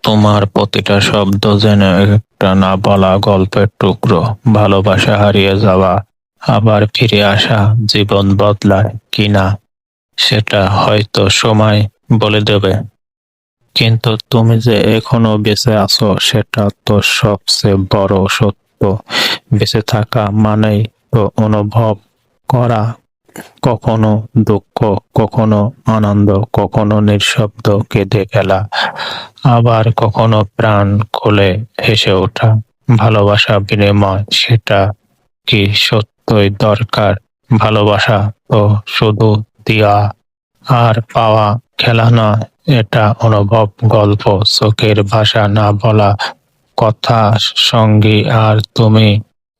তোমার প্রতিটা শব্দ যেন একটা না বলা গল্পের টুকরো। ভালোবাসা হারিয়ে যাওয়া, আবার ফিরে আসা, জীবন বদলায় কিনা সেটা হয়তো সময় বলে দেবে। কিন্তু তুমি যে এখনো বেঁচে আছো সেটা তো সবচেয়ে বড় সত্য। বেঁচে থাকা মানেই তো অনুভব করা, কখনো দুঃখ, কখনো আনন্দ, কখনো নিঃশব্দ কেঁদে ফেলা, আবার কখনো প্রাণ খুলে হেসে ওঠা। ভালোবাসা বিনিময়, সেটা কি সত্যই দরকার? ভালোবাসা তো শুধু দেয়া আর পাওয়া খেলা নয়, এটা অনুভব, গল্প, চোখের ভাষা, না বলা কথা। সঙ্গী আর তুমি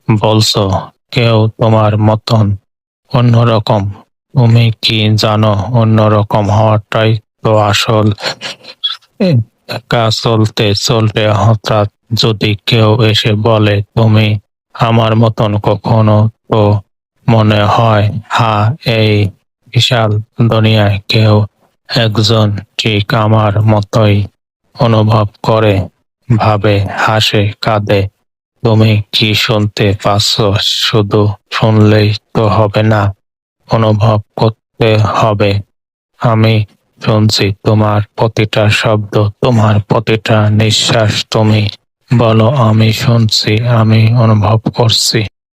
বলছো কেউ তোমার মতন অন্যরকম। তুমি কি জানো, অন্যরকম হওয়াটাই তো আসল। একা চলতে চলতে হঠাৎ যদি কেউ এসে বলে তুমি আমার মতন, কখনো তো মনে হয় হ্যাঁ, এই বিশাল দুনিয়ায় কেউ একজন ঠিক আমার মতোই অনুভব করে, ভাবে, হাসে, কাঁদে। তুমি কি শুনতে পাচ্ছ? শুধু শুনলেই তো হবে না, অনুভব করতে হবে। আমি শুনছি তোমার প্রতিটা শব্দ, তোমার প্রতিটা নিঃশ্বাস। তুমি বলো আমি শুনছি, আমি অনুভব করছি।